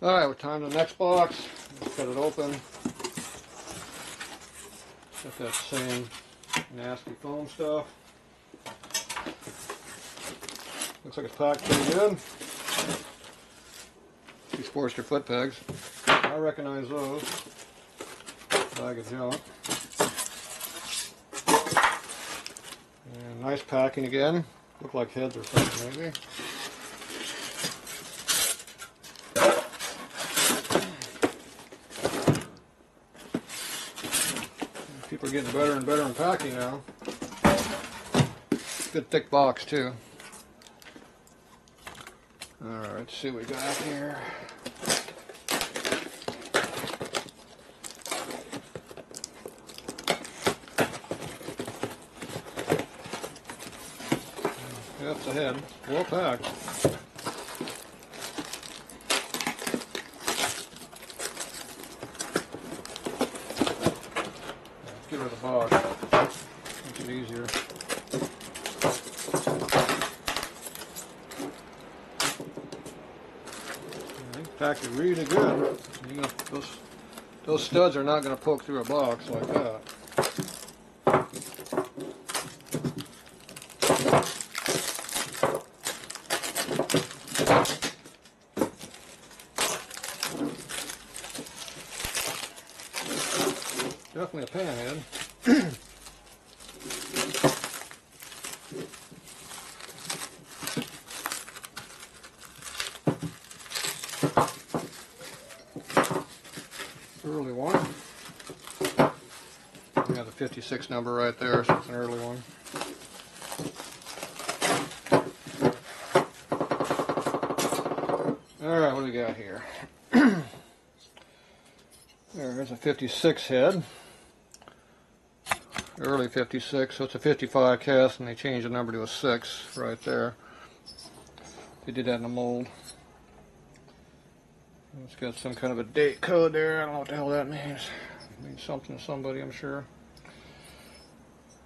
Alright, we're time to the next box. Let's cut it open. Got that same nasty foam stuff. Looks like it's packed pretty good. These Forester foot pegs. I recognize those. Bag of junk. And nice packing again. Look like heads or something maybe. People are getting better and better in packing now. Good thick box too. Alright, let's see what we got here. That's the head. Well packed. Let's get rid of the box. Makes it easier. Packed it really good. You know, those studs are not going to poke through a box like that. Definitely a panhead. Early one. We have the 56 number right there, so it's an early one. Alright, what do we got here? There's a 56 head. Early 56, so it's a 55 cast, and they changed the number to a 6 right there. They did that in a mold. It's got some kind of a date code there. I don't know what the hell that means. It means something to somebody, I'm sure.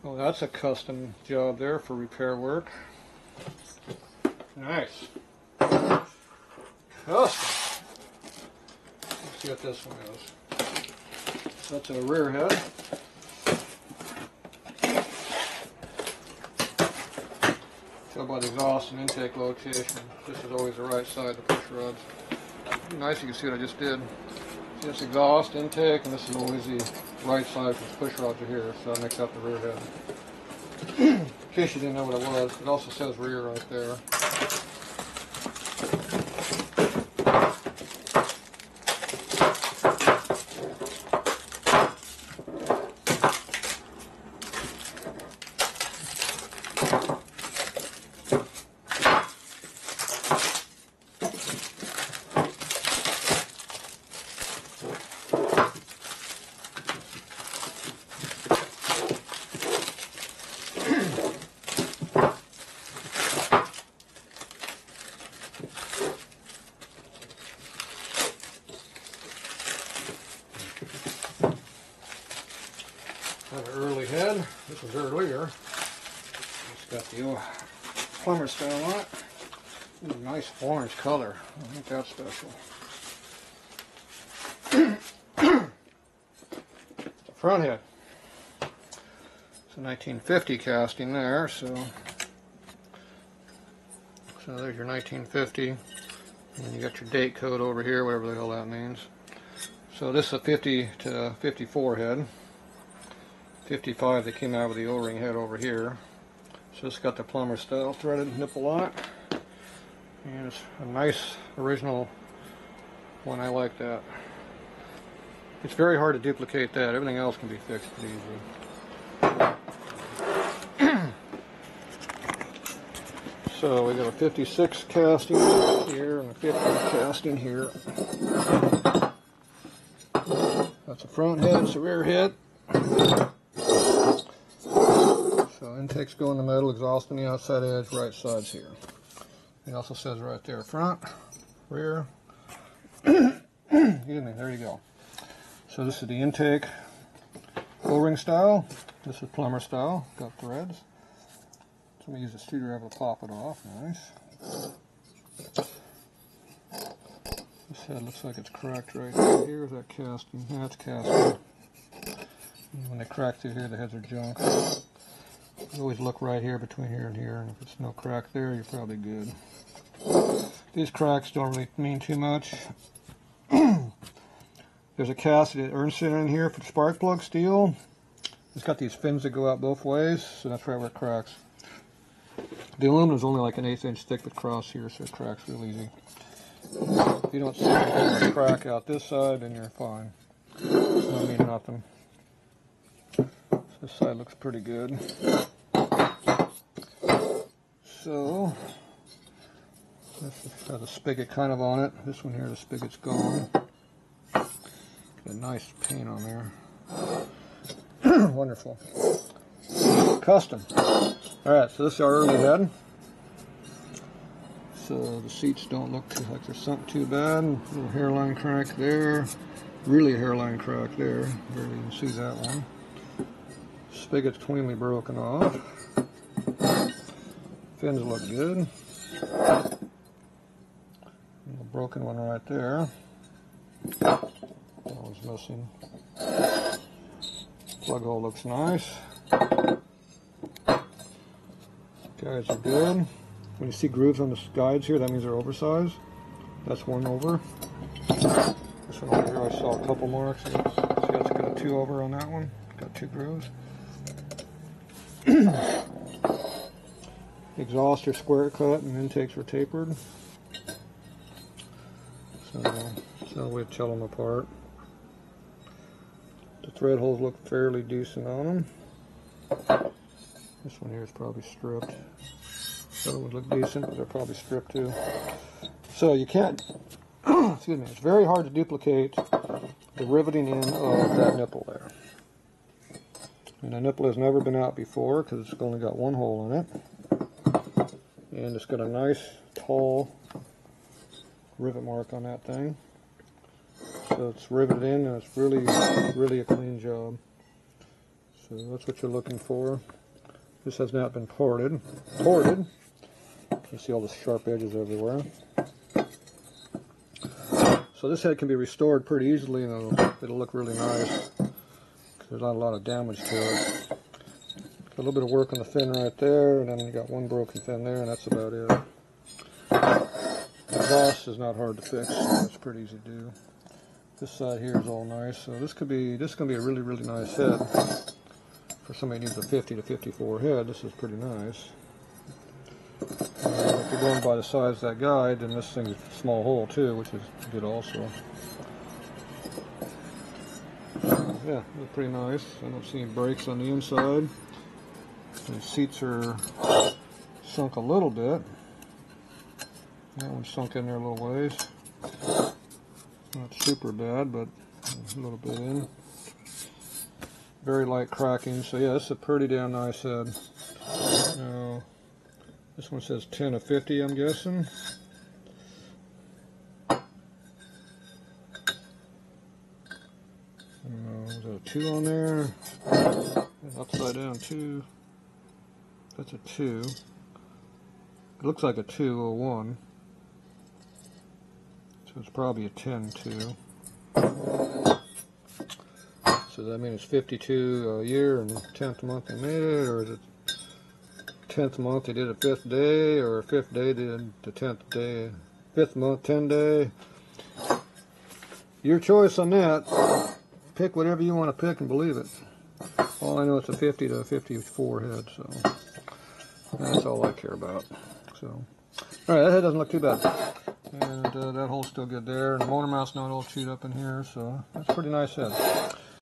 Oh, that's a custom job there for repair work. Nice. Custom. Let's see what this one is. So that's a rear head. Tell by the exhaust and intake location. This is always the right side of the push rods. Nice, you can see what I just did. See, this exhaust, intake, and this is always the right side because the push rods are here, so that makes up the rear head. In case you didn't know what it was, it also says rear right there. Another early head. This was earlier. It's got the old plumber style on it. Ooh, nice orange color. I think that's special. It's a front head. It's a 1950 casting there, so there's your 1950. And then you got your date code over here, whatever the hell that means. So this is a 50 to 54 head. 55, they came out with the O-ring head over here. So it's got the plumber style threaded nipple on it. And it's a nice original one. I like that. It's very hard to duplicate that. Everything else can be fixed pretty easy. So we got a 56 casting here and a 50 casting here. That's the front head, it's the rear head. So intakes go in the middle, exhaust on the outside edge, right side's here. It also says right there, front, rear. Excuse me, there you go. So this is the intake O-ring style. This is plumber style, got threads. So I'm going to use a screwdriver to pop it off, nice. This head looks like it's cracked right through here. Is that casting? Yeah, it's casting. When they crack through here, the heads are junk. You always look right here between here and here, and if it's no crack there, you're probably good. These cracks don't really mean too much. There's a casted urn center in here for spark plug steel. It's got these fins that go out both ways, so that's right where it cracks. The aluminum is only like an 1/8 inch thick across here, so it cracks real easy. If you don't see a crack out this side, then you're fine. It's not mean nothing. This side looks pretty good. So, this has a spigot kind of on it. This one here, the spigot's gone. Got a nice paint on there. Wonderful. Custom. Alright, so this is our early head. So the seats don't look like they're sunk too bad. Little hairline crack there. Really a hairline crack there. Barely even see that one. Spigot's cleanly broken off. Fins look good. A little broken one right there. That one's missing. Plug hole looks nice. Guides are good. When you see grooves on the guides here, that means they're oversized. That's one over. This one over here, I saw a couple marks. See, that's got a 2 over on that one. Got 2 grooves. Exhausts are square cut and intakes were tapered. So that's how we tell them apart. The thread holes look fairly decent on them. This one here is probably stripped. The other ones look decent, but they're probably stripped too. So you can't, excuse me, it's very hard to duplicate the riveting in of that nipple there. And the nipple has never been out before because it's only got one hole in it. And it's got a nice, tall rivet mark on that thing. So it's riveted in and it's really, really a clean job. So that's what you're looking for. This has not been ported. You see all the sharp edges everywhere. So this head can be restored pretty easily and it'll look really nice. There's not a lot of damage to it. Got a little bit of work on the fin right there, and then you got one broken fin there, and that's about it. The exhaust is not hard to fix, so it's pretty easy to do. This side here is all nice, so this gonna be a really, really nice head. For somebody who needs a 50 to 54 head, this is pretty nice. If you're going by the size of that guide, then this thing's a small hole too, which is good also. Yeah, they're pretty nice. I don't see any breaks on the inside. The seats are sunk a little bit. That one's sunk in there a little ways. Not super bad, but a little bit in. Very light cracking, so yeah, this is a pretty damn nice head. Now, this one says 10 of 50, I'm guessing. Is there a 2 on there? Upside down 2. That's a 2. It looks like a 201. So it's probably a 10-2. So that means it's 52 a year and 10th month they made it, or is it 10th month they did a 5th day, or 5th day they did the 10th day, 5th month 10 day. Your choice on that. Pick whatever you want to pick and believe it. All I know it's a 50 to 54 head, so that's all I care about. So, all right, that head doesn't look too bad, and that hole's still good there, and the motor mount's not all chewed up in here, so that's a pretty nice head.